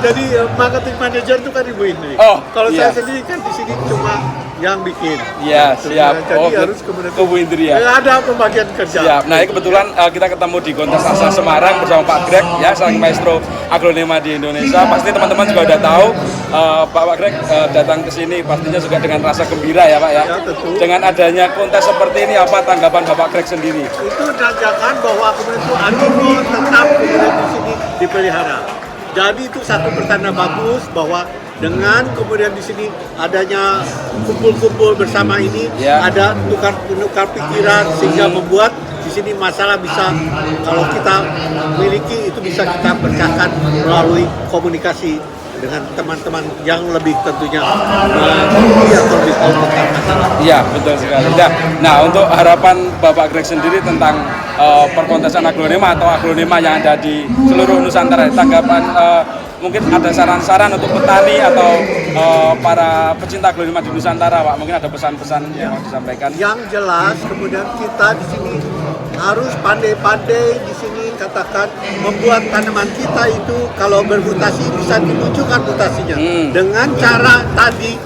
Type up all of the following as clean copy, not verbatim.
jadi marketing manager itu kan Ibu Indri. Oh, kalau iya. saya sendiri kan di sini cuma yang bikin. Iya, siap. Jadi harus kemudian ke Bu Indri ya. ada pembagian kerja. Siap. Nah, ini kebetulan kita ketemu di kontes Asa Semarang bersama Pak Greg ya, sang maestro aglonema di Indonesia. Pasti teman-teman juga udah tahu Pak Greg datang ke sini pastinya juga dengan rasa gembira ya, Pak ya. Ya, tentu. Dengan adanya kontes seperti ini, apa tanggapan Bapak Greg sendiri? Itu menandakan bahwa kemudian itu animo tetap kemudian di sini dipelihara. Jadi itu satu pertanda bagus bahwa dengan kemudian di sini adanya kumpul-kumpul bersama ini, Ya. ada tukar pikiran sehingga membuat di sini masalah bisa kalau kita miliki itu bisa kita pecahkan melalui komunikasi dengan teman-teman yang lebih tentunya mengerti atau lebih tahu tentang masalah. Iya, betul sekali. Nah, untuk harapan Bapak Greg sendiri tentang perkontesan aglonema atau aglonema yang ada di seluruh Nusantara, tanggapan mungkin ada saran-saran untuk petani atau para pecinta aglonema di Nusantara, Pak. Mungkin ada pesan-pesan yang mau disampaikan. Yang jelas kemudian kita di sini harus pandai-pandai di sini katakan membuat tanaman kita itu kalau bermutasi bisa dimunculkan mutasinya dengan cara tadi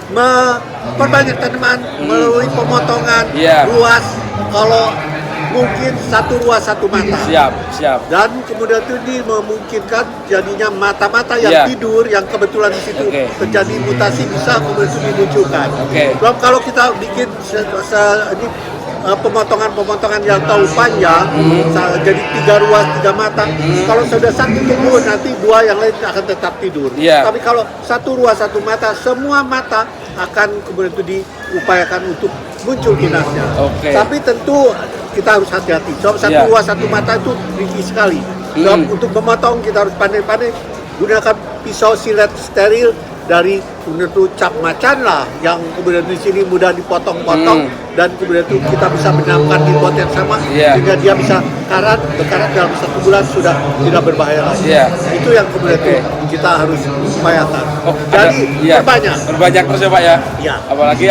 memperbanyak tanaman melalui pemotongan luas, kalau mungkin satu ruas satu mata. Siap. Dan kemudian itu ini memungkinkan jadinya mata-mata yang tidur yang kebetulan di situ terjadi mutasi bisa kemudian itu dimunculkan. Sebab kalau kita bikin ini pemotongan yang terlalu panjang, jadi 3 ruas 3 mata. Kalau sudah satu tumbuh nanti 2 yang lain akan tetap tidur. Tapi kalau 1 ruas 1 mata, semua mata akan kemudian itu diupayakan untuk muncul tunasnya. Tapi tentu kita harus hati-hati. Sebab 1 ruas 1 mata itu tinggi sekali. Sebab untuk memotong kita harus pandai-pandai gunakan pisau silet steril dari menurut cap macan lah yang kemudian di sini mudah dipotong-potong dan kemudian itu kita bisa menanamkan di pot yang sama sehingga dia bisa berkarat dalam 1 bulan sudah tidak berbahaya lagi. Itu yang kemudian itu kita harus upayakan. Jadi perbanyak terus ya, Pak ya. Apalagi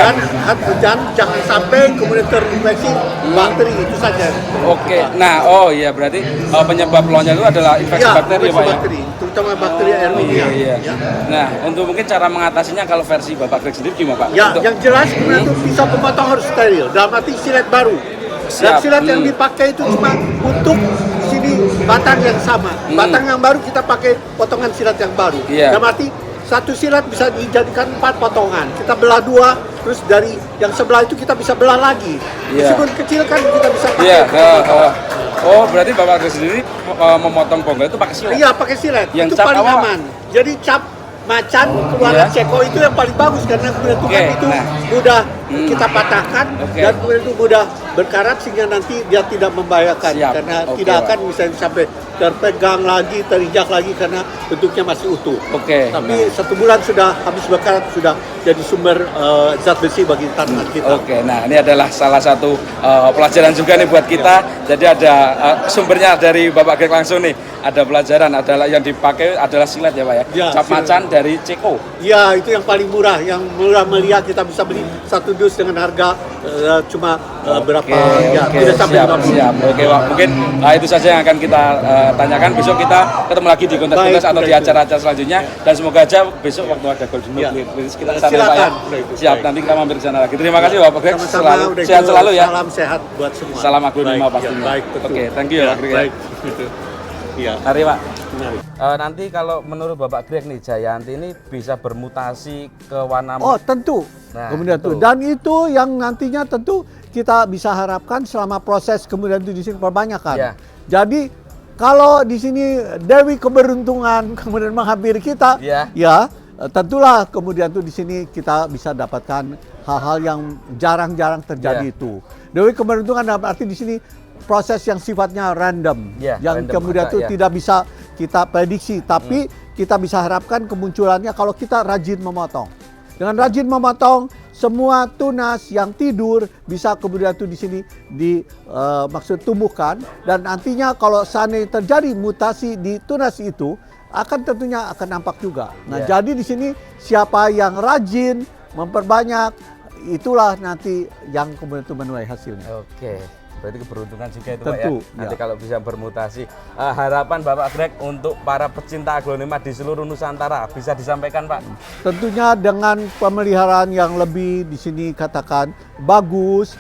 dan jangan sampai kemudian terinfeksi bakteri, itu saja. Nah, berarti penyebab lonya itu adalah infeksi bakteri ya, Pak ya. Terutama bakteri Aeruginosa. Nah, untuk mungkin cara mengatasinya kalau versi Bapak Greg sendiri gimana, Pak? Yang jelas kemudian itu pisau pemotong harus steril, dalam arti silet baru. Dan silet yang dipakai itu cuma untuk sini batang yang sama. Batang yang baru kita pakai potongan silet yang baru. Dalam arti 1 silet bisa dijadikan 4 potongan. Kita belah 2, terus dari yang sebelah itu kita bisa belah lagi. Meskipun kecil kan kita bisa pakai. Berarti Bapak Greg sendiri memotong bonggol itu pakai silet? Iya, pakai silet. Yang itu paling aman. Jadi cap macan keluaran ceko itu yang paling bagus karena kemudian itu kan itu mudah kita patahkan dan kemudian itu mudah berkarat sehingga nanti dia tidak membahayakan karena tidak akan misalnya sampai terpegang lagi, terinjak lagi karena bentuknya masih utuh. Tapi 1 bulan sudah habis berkarat, sudah jadi sumber zat besi bagi tanaman kita. Nah ini adalah salah satu pelajaran juga nih buat kita. Jadi ada sumbernya dari Bapak Greg langsung nih. Ada pelajaran, adalah yang dipakai adalah silet ya, Pak ya. Cap macan dari Ceko. Ya, itu yang paling murah, yang murah melihat kita bisa beli 1 dus dengan harga cuma berapa tidak sampai 50. Pak. Mungkin itu saja yang akan kita tanyakan. Besok kita ketemu lagi di kontes-kontes atau di acara-acara selanjutnya. Dan semoga aja besok waktu ada Golden Nuclear kita kesana ya, Pak ya. Siap, nanti kita mampir ke sana lagi. Terima kasih Bapak Greg. Sehat selalu ya. Salam sehat buat semua. Salam aglonema pastinya. Thank you ya Pak Greg. Mari Pak. Nanti kalau menurut Bapak Greg nih, Jayanti ini bisa bermutasi ke warna. Tentu. Kemudian itu. Dan itu yang nantinya tentu kita bisa harapkan selama proses kemudian itu di sini perbanyakan. Jadi kalau di sini Dewi Keberuntungan kemudian menghampiri kita, tentulah kemudian itu di sini kita bisa dapatkan hal-hal yang jarang-jarang terjadi itu. Dewi Keberuntungan dalam arti di sini proses yang sifatnya random, yang random kemudian itu tidak bisa kita prediksi, tapi kita bisa harapkan kemunculannya kalau kita rajin memotong. Dengan rajin memotong, semua tunas yang tidur bisa kemudian itu di sini maksud tumbuhkan, dan nantinya kalau seandainya terjadi mutasi di tunas itu akan tentunya akan nampak juga. Nah, jadi di sini siapa yang rajin memperbanyak, itulah nanti yang kemudian itu menuai hasilnya. berarti keberuntungan juga itu Pak ya. Tentu, Nanti ya. kalau bisa bermutasi. Harapan Bapak Greg untuk para pecinta aglonema di seluruh Nusantara bisa disampaikan Pak. Tentunya dengan pemeliharaan yang lebih di sini katakan bagus,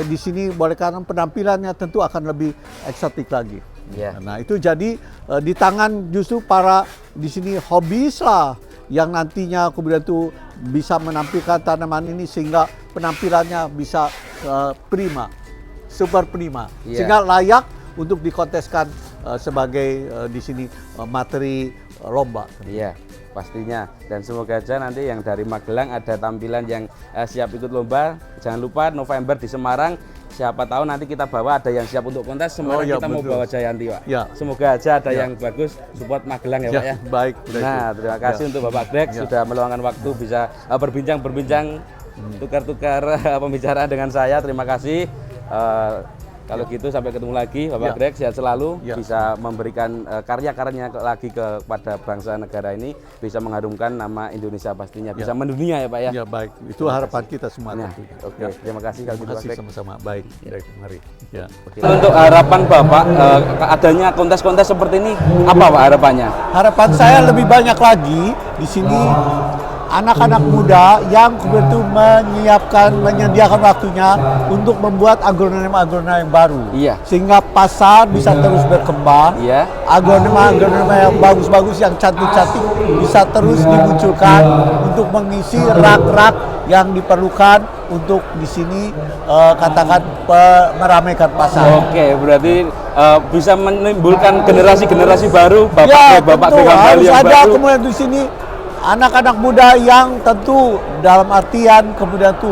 di sini boleh karena penampilannya tentu akan lebih eksotik lagi. Iya. Nah itu jadi di tangan justru para di sini hobis lah yang nantinya kemudian itu bisa menampilkan tanaman ini sehingga penampilannya bisa prima, super prima, Iya. sehingga layak untuk dikonteskan sebagai di sini materi lomba. Iya, pastinya. Dan semoga aja nanti yang dari Magelang ada tampilan yang siap ikut lomba. Jangan lupa November di Semarang. Siapa tahu nanti kita bawa ada yang siap untuk kontes. Semarang iya, kita mau betul. bawa Jayanti Pak. Ya. Semoga aja ada Ya. yang bagus support Magelang ya Pak ya. Baik. Nah, terima kasih untuk Bapak Greg sudah meluangkan waktu bisa berbincang-berbincang, tukar-tukar pembicaraan dengan saya. Terima kasih. Kalau gitu sampai ketemu lagi Bapak Greg, sehat selalu, bisa memberikan karya-karyanya lagi kepada bangsa negara ini, bisa mengharumkan nama Indonesia pastinya, bisa mendunia ya Pak ya. Ya baik, itu harapan kita semua. Nah, oke, terima kasih kalau gitu Pak Greg. Sama-sama. Baik, mari. Ya. Untuk harapan Bapak, adanya kontes-kontes seperti ini, apa Pak harapannya? Harapan saya lebih banyak lagi di sini anak-anak muda yang betul menyediakan waktunya untuk membuat agronom-agronom yang baru. Iya. Sehingga pasar bisa terus berkembang. Iya. Agronom-agronom yang bagus-bagus, yang cantik-cantik bisa terus dimunculkan untuk mengisi rak-rak yang diperlukan untuk di sini katakan meramaikan pasar. Oke, berarti bisa menimbulkan generasi-generasi baru, Bapak tentu Greg harus yang ada baru. kemudian di sini anak-anak muda yang tentu dalam artian kemudian tuh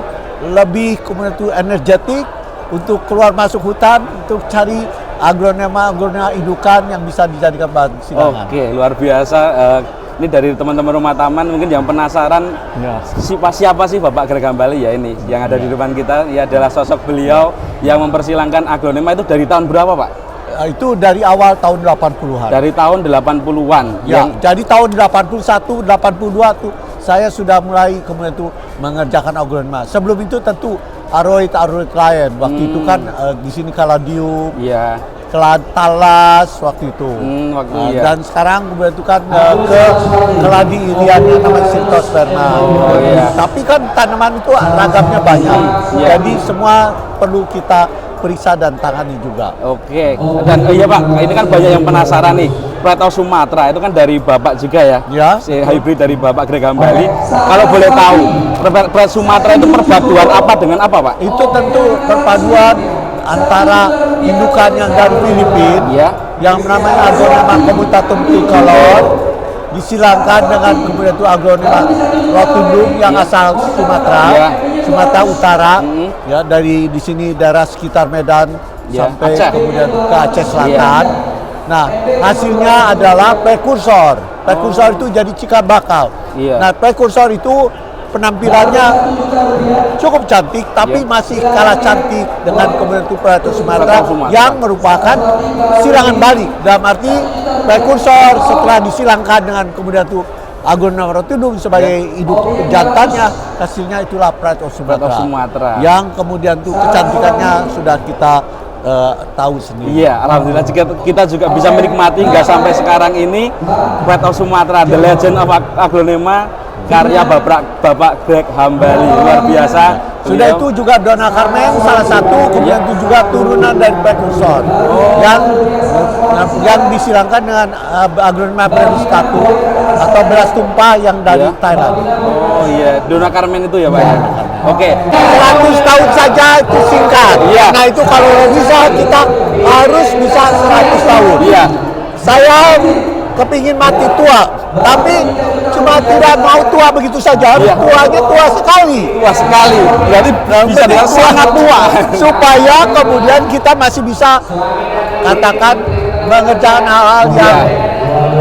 lebih kemudian tuh energetik untuk keluar masuk hutan untuk cari agronema indukan yang bisa dijadikan bahan silangan. Oke, luar biasa. Ini dari teman-teman rumah taman mungkin yang penasaran siapa sih Bapak Greg Hambali ya ini yang ada di depan kita. Ia adalah sosok beliau yang mempersilangkan aglonema itu dari tahun berapa Pak? Itu dari awal tahun 80-an. Dari tahun 80-an. Ya, jadi tahun 81, 82 tuh saya sudah mulai kemudian tuh mengerjakan aglonema. Sebelum itu tentu aroid lain. Waktu itu kan di sini kaladium, Iya. talas waktu itu. Iya. Dan sekarang kemudian itu kan ke keladi irian yang namanya Sintosperma. Iya. Tapi kan tanaman itu ragamnya banyak. Iya. Jadi semua perlu kita periksa dan tangani juga. Oke, dan iya Pak, ini kan banyak yang penasaran nih. Pletau Sumatera itu kan dari Bapak juga ya? Ya. Si hybrid dari Bapak Greg Hambali. Kalau boleh tahu, Pletau Sumatera itu perpaduan apa dengan apa Pak? Itu tentu perpaduan antara indukan yang dari Filipina, Ya. yang namanya aglonema commutatum tricolor, disilangkan dengan kemudian itu aglonema rotundum yang asal Sumatera, Ya. Sumatera Utara, ya dari di sini daerah sekitar Medan sampai Aceh. kemudian ke Aceh Selatan. Nah, hasilnya adalah prekursor. Prekursor itu jadi cikal bakal. Iya. Nah, prekursor itu penampilannya cukup cantik, tapi masih kalah cantik dengan kemudian itu Pletau Sumatera yang merupakan silangan balik. Dalam arti prekursor setelah disilangkan dengan kemudian itu aglonema rotundum sebagai induk jantannya, hasilnya itulah Pletau Sumatera. Yang kemudian itu kecantikannya sudah kita tahu sendiri. Iya, alhamdulillah kita juga bisa menikmati hingga sampai sekarang ini Pletau Sumatera, The Legend of Aglonema, karya Bapak Greg Hambali, luar biasa. Sudah itu juga Dona Carmen salah satu, kemudian itu juga turunan dari prekursor yang disilangkan dengan aglonema Bremscatu atau beras tumpah yang dari Thailand. Oh iya, Dona Carmen itu ya Pak ya. Oke. 100 tahun saja itu singkat. Iya. Nah itu kalau bisa kita harus bisa 100 tahun. Iya. Saya kepingin mati tua, tapi cuma tidak mau tua begitu saja. Harus tuanya tua sekali. Tua sekali. Berarti bisa dengan sangat tua. Supaya kemudian kita masih bisa katakan mengerjakan hal-hal yang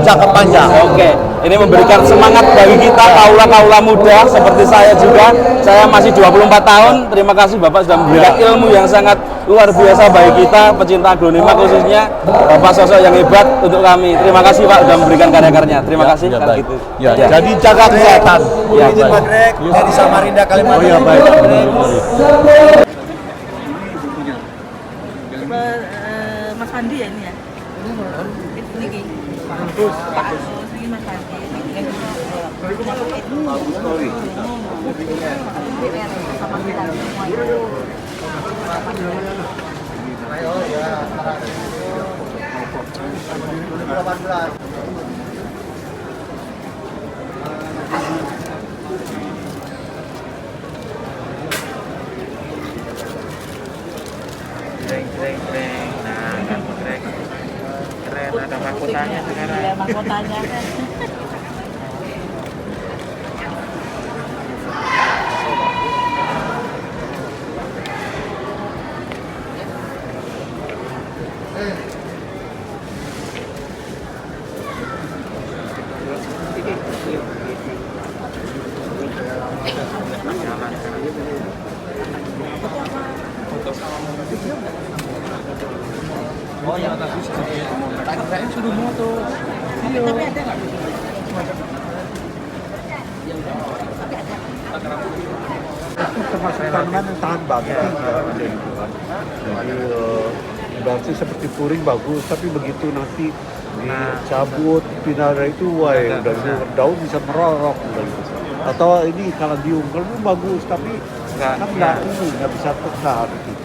jangka panjang. Oke, ini memberikan semangat bagi kita kaula-kaula muda seperti saya juga. Saya masih 24 tahun. Terima kasih Bapak sudah memberikan ilmu yang sangat luar biasa bagi kita pecinta aglonema khususnya. Bapak sosok yang hebat untuk kami. Terima kasih Pak sudah memberikan karya-karyanya. Terima kasih kalau gitu. Jadi jaga kesehatan. Izin Pak Greg dari Samarinda Kalimantan. Oh iya baik. Fandi ya ini ya? Ini bagus. Ini Mas Fandi. Bagus story. Sama kita semuanya. Oh ya. 18. Kreng. Nah, kamu kreng. Keren, ada mahkotanya sekarang. Iya, mahkotanya kan. Oh ya, saya suruh moto. Tapi ada nggak? Itu termasuk tanaman yang tahan banget gitu kan. Jadi berarti seperti puring bagus, tapi begitu nanti dicabut pinara itu, wah udah daun bisa merorok udah gitu. Atau ini kaladium bagus, tapi kan nggak bisa tekar gitu.